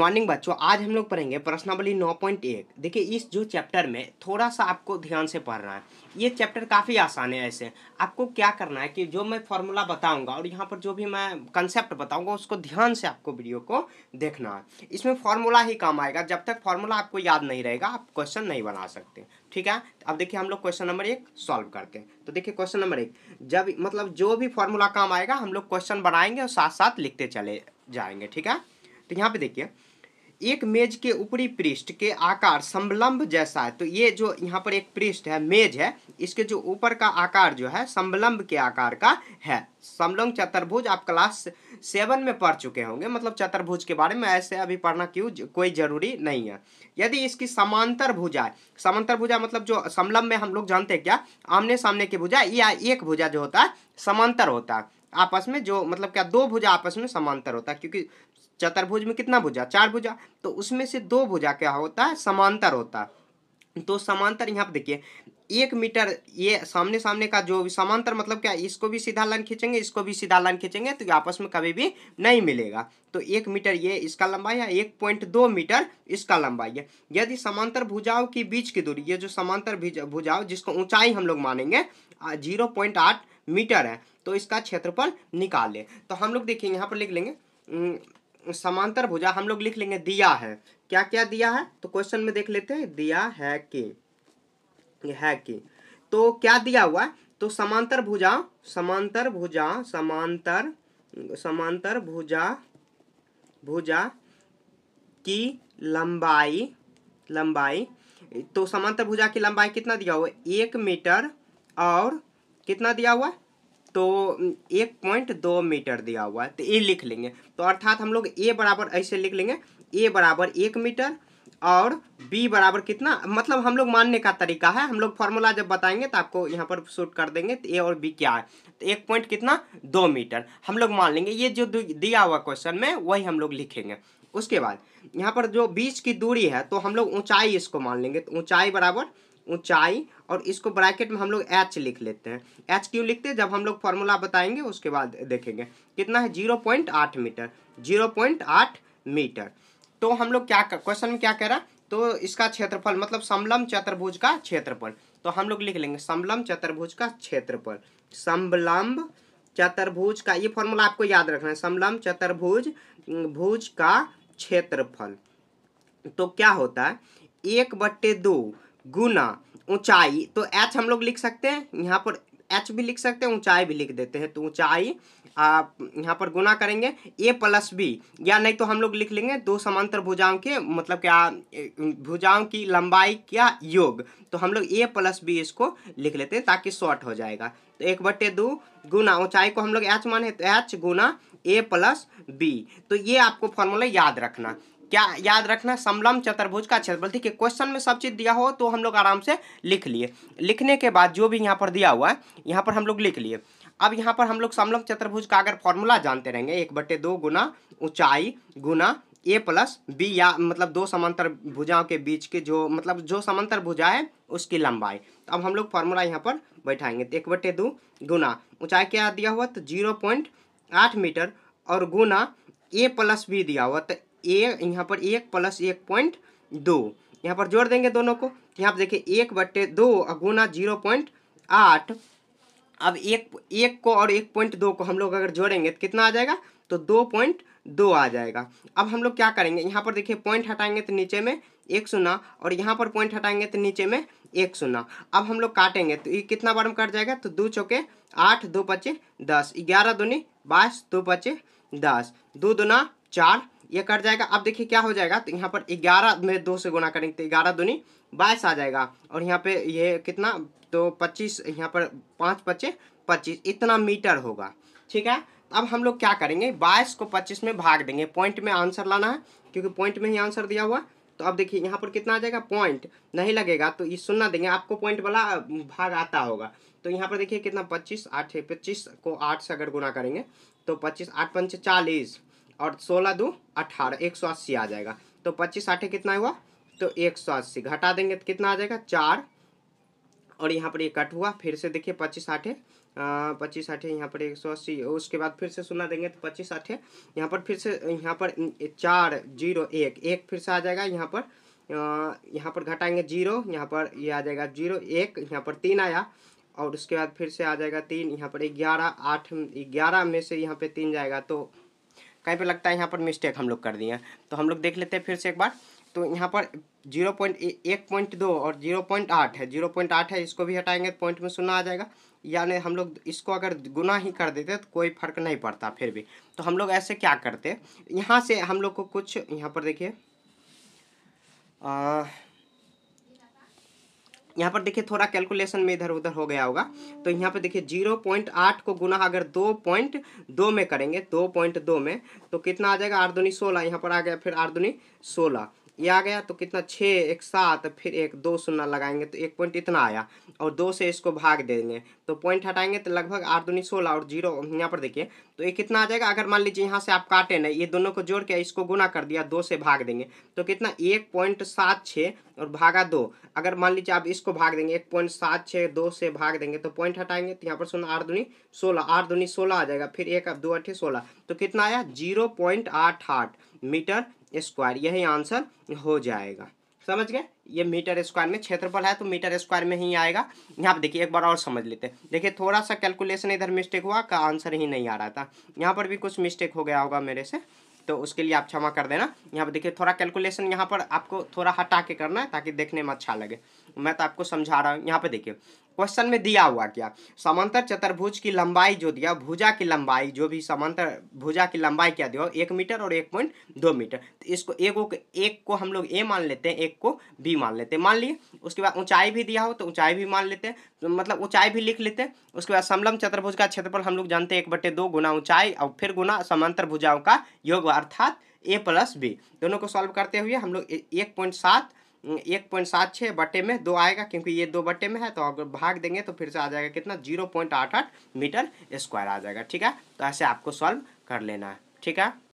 Morning बच्चों, आज हम लोग पढ़ेंगे प्रश्नावली 9.1। देखिए, इस जो चैप्टर में थोड़ा सा आपको ध्यान से पढ़ना है। ये चैप्टर काफ़ी आसान है। ऐसे आपको क्या करना है कि जो मैं फॉर्मूला बताऊंगा और यहाँ पर जो भी मैं कंसेप्ट बताऊंगा उसको ध्यान से आपको वीडियो को देखना है। इसमें फॉर्मूला ही काम आएगा। जब तक फॉर्मूला आपको याद नहीं रहेगा आप क्वेश्चन नहीं बना सकते। ठीक है, अब देखिए हम लोग क्वेश्चन नंबर 1 सॉल्व करते हैं। तो देखिए क्वेश्चन नंबर 1, जब मतलब जो भी फॉर्मूला काम आएगा हम लोग क्वेश्चन बनाएंगे और साथ साथ लिखते चले जाएंगे। ठीक है, तो यहाँ पे देखिए, एक मेज के ऊपरी पृष्ठ के आकार समलंब जैसा है। तो ये जो यहाँ पर एक पृष्ठ है, मेज है, इसके जो ऊपर का आकार जो है समलंब के आकार का है। समलंब चतुर्भुज आप क्लास 7 में पढ़ चुके होंगे, मतलब चतुर्भुज के बारे में ऐसे अभी पढ़ना क्यों कोई जरूरी नहीं है। यदि इसकी समांतर भुजा है, समांतर भुजा मतलब जो समलंब में हम लोग जानते हैं क्या, आमने सामने की भुजा या एक भुजा जो होता है समांतर होता है आपस में, जो मतलब क्या दो भुजा आपस में समांतर होता है, क्योंकि चतुर्भुज में कितना भुजा, 4 भुजा, तो उसमें से 2 भुजा क्या होता है, समांतर होता है। तो समांतर यहाँ पे देखिए 1 मीटर, ये सामने सामने का जो समांतर मतलब क्या, इसको भी सीधा लाइन खींचेंगे इसको भी सीधा लाइन खींचेंगे तो आपस में कभी भी नहीं मिलेगा। तो 1 मीटर ये इसका लंबाई है, 1.2 मीटर इसका लंबाई है। यदि समांतर भुजाओं की बीच की दूरी, ये जो समांतर भुजाओं जिसको ऊंचाई हम लोग मानेंगे 0.8 मीटर है, तो इसका क्षेत्रफल निकाल ले। तो हम लोग देखिए यहाँ पर लिख लेंगे समांतर भुजा, हम लोग लिख लेंगे दिया है। क्या क्या दिया है तो क्वेश्चन में देख लेते हैं, दिया है कि तो क्या दिया हुआ है, तो समांतर भुजा की लंबाई, तो समांतर भुजा की लंबाई कितना दिया हुआ है, 1 मीटर और कितना दिया हुआ है, तो 1.2 मीटर दिया हुआ है। तो ये लिख लेंगे। तो अर्थात हम लोग ए बराबर ऐसे लिख लेंगे, ए बराबर 1 मीटर और बी बराबर कितना, मतलब हम लोग मानने का तरीका है, हम लोग फॉर्मूला जब बताएंगे तो आपको यहाँ पर शूट कर देंगे। तो ए और बी क्या है, तो 1 पॉइंट कितना 2 मीटर हम लोग मान लेंगे। ये जो दिया हुआ क्वेश्चन में वही हम लोग लिखेंगे। उसके बाद यहाँ पर जो बीच की दूरी है तो हम लोग ऊंचाई इसको मान लेंगे। तो ऊंचाई बराबर ऊंचाई, और इसको ब्रैकेट में हम लोग एच लिख लेते हैं। एच क्यों लिखते हैं, जब हम लोग फॉर्मूला बताएंगे उसके बाद देखेंगे। कितना है 0.8 मीटर, 0.8 मीटर। तो हम लोग क्या क्वेश्चन में क्या कह रहा है, तो इसका क्षेत्रफल मतलब समलंब चतुर्भुज का क्षेत्रफल। तो हम लोग लिख लेंगे समलंब चतुर्भुज का क्षेत्रफल। समलंब चतुर्भुज का ये फॉर्मूला आपको याद रखना है, समलंब चतुर्भुज का क्षेत्रफल। तो क्या होता है 1/2 गुना ऊंचाई, तो एच हम लोग लिख सकते हैं, यहाँ पर एच भी लिख सकते हैं, ऊंचाई भी लिख देते हैं। तो ऊंचाई आप यहाँ पर गुना करेंगे ए प्लस बी, या नहीं तो हम लोग लिख लेंगे दो समांतर भुजाओं के मतलब क्या भुजाओं की लंबाई क्या योग। तो हम लोग ए प्लस बी इसको लिख लेते हैं ताकि शॉर्ट हो जाएगा। तो 1/2 गुना ऊंचाई को हम लोग एच माने तो एच गुना ए प्लस बी। तो ये आपको फॉर्मूला याद रखना। क्या याद रखना, समलंब चतुर्भुज का क्षेत्रफल। देखिए क्वेश्चन में सब चीज दिया हो तो हम लोग आराम से लिख लिए। लिखने के बाद जो भी यहाँ पर दिया हुआ है यहाँ पर हम लोग लिख लिए। अब यहाँ पर हम लोग समलंब चतुर्भुज का अगर फॉर्मूला जानते रहेंगे, 1/2 गुना ऊंचाई गुना ए प्लस बी, या मतलब दो समांतर भुजाओं के बीच के जो मतलब जो समांतर भुजा है उसकी लंबाई। तो अब हम लोग फॉर्मूला यहाँ पर बैठाएंगे। तो 1/2 गुना ऊंचाई क्या दिया हुआ, तो 0.8 मीटर और गुना ए प्लस बी दिया हुआ, तो ए यहाँ पर 1 + 1.2 यहाँ पर जोड़ देंगे दोनों को। यहाँ पर देखिए 1/2 गुना 0.8। अब एक को और 1.2 को हम लोग अगर जोड़ेंगे तो कितना आ जाएगा, तो 2.2 आ जाएगा। अब हम लोग क्या करेंगे, यहाँ पर देखिए पॉइंट हटाएंगे तो नीचे में 1 0 और यहाँ पर पॉइंट हटाएंगे तो नीचे में 1 0। अब हम लोग काटेंगे तो ये कितना बार में कट जाएगा, तो 2 चौके 8, 2 5 10, 11 दूनी 22, 2 5 10, 2 दूना 4, ये कट जाएगा। अब देखिए क्या हो जाएगा, तो यहाँ पर 11 में 2 से गुना करेंगे तो 11 दूनी 22 आ जाएगा, और यहाँ पे ये कितना, तो 25, यहाँ पर 5 × 25 इतना मीटर होगा। ठीक है, अब हम लोग क्या करेंगे, 22 को 25 में भाग देंगे। पॉइंट में आंसर लाना है क्योंकि पॉइंट में ही आंसर दिया हुआ। तो अब देखिए यहाँ पर कितना आ जाएगा, पॉइंट नहीं लगेगा तो ये शून्य देंगे, आपको पॉइंट वाला भाग आता होगा। तो यहाँ पर देखिए कितना 25 8 है, 25 को 8 से अगर गुना करेंगे तो 25 8 × 5 = 40 और 16 2 18, 180 आ जाएगा। तो 25 8 कितना हुआ, तो 180 घटा देंगे तो कितना आ जाएगा 4, और यहाँ पर ये कट हुआ। फिर से देखिए 25 8 25 8 यहाँ पर 180, उसके बाद फिर से 0 देंगे तो 25 8 यहाँ पर फिर से यहाँ पर 4 0 1 1 फिर से आ जाएगा यहाँ पर। यहाँ पर घटाएंगे 0, यहाँ पर ये आ जाएगा 0 1, यहाँ पर 3 आया और उसके बाद फिर से आ जाएगा 3, यहाँ पर 11 8 11 में से यहाँ पे 3 जाएगा तो कहीं पे लगता है यहाँ पर मिस्टेक हम लोग कर दिए। तो हम लोग देख लेते हैं फिर से एक बार। तो यहाँ पर 1.2 और 0.8 है, 0.8 है, इसको भी हटाएंगे तो पॉइंट में 0 आ जाएगा। यानी हम लोग इसको अगर गुना ही कर देते तो कोई फर्क नहीं पड़ता फिर भी। तो हम लोग ऐसे क्या करते, यहाँ से हम लोग को कुछ यहाँ पर देखिए यहाँ पर देखिए थोड़ा कैलकुलेशन में इधर उधर हो गया होगा। तो यहाँ पे देखिए 0.8 को गुना अगर 2.2 में करेंगे, 2.2 में तो कितना आ जाएगा, 8 दूनी 16, यहाँ पर आ गया फिर 8 दूनी 16, ये आ गया तो कितना 6 1 7 फिर 1 2 0 लगाएंगे तो 1 पॉइंट इतना आया और 2 से इसको भाग देंगे तो पॉइंट हटाएंगे तो लगभग 8 दूनी 16 और 0 यहाँ पर देखिए तो ये कितना आ जाएगा। अगर मान लीजिए यहाँ से आप काटे नहीं, ये दोनों को जोड़ के इसको गुना कर दिया, 2 से भाग देंगे तो कितना 1.76 और भागा 2। अगर मान लीजिए आप इसको भाग देंगे 1.76 2 से भाग देंगे तो पॉइंट हटाएंगे तो यहाँ पर 0 8 दूनी 16, 8 दूनी 16 आ जाएगा, फिर 1 2 8 16 तो कितना आया 0.88 मीटर स्क्वायर। यही आंसर हो जाएगा। समझ गए, ये मीटर स्क्वायर में क्षेत्रफल है तो मीटर स्क्वायर में ही आएगा। यहाँ पे देखिए एक बार और समझ लेते हैं। देखिए थोड़ा सा कैलकुलेशन इधर मिस्टेक हुआ का आंसर ही नहीं आ रहा था, यहाँ पर भी कुछ मिस्टेक हो गया होगा मेरे से, तो उसके लिए आप क्षमा कर देना। यहाँ पे देखिए थोड़ा कैलकुलेशन यहाँ पर आपको थोड़ा हटा के करना है ताकि देखने में अच्छा लगे। मैं तो आपको समझा रहा हूँ। यहाँ पे देखिए क्वेश्चन में दिया हुआ क्या, समांतर चतुर्भुज की लंबाई जो दिया, भुजा की लंबाई जो भी समांतर भुजा की लंबाई क्या दिया 1 मीटर और 1.2 मीटर। तो इसको एक को हम लोग ए मान लेते हैं, एक को बी मान लेते हैं, मान लिए। उसके बाद ऊंचाई भी दिया हो तो ऊंचाई भी मान लेते हैं, तो मतलब ऊंचाई भी लिख लेते हैं। उसके बाद समलंब चतुर्भुज का क्षेत्रफल हम लोग जानते हैं 1/2 गुना ऊंचाई और फिर गुना समांतर भुजाओं का योग अर्थात a + b। दोनों को सॉल्व करते हुए हम लोग 1.76 बटे में 2 आएगा, क्योंकि ये 2 बटे में है तो अगर भाग देंगे तो फिर से आ जाएगा कितना 0.88 मीटर स्क्वायर आ जाएगा। ठीक है, तो ऐसे आपको सॉल्व कर लेना है। ठीक है।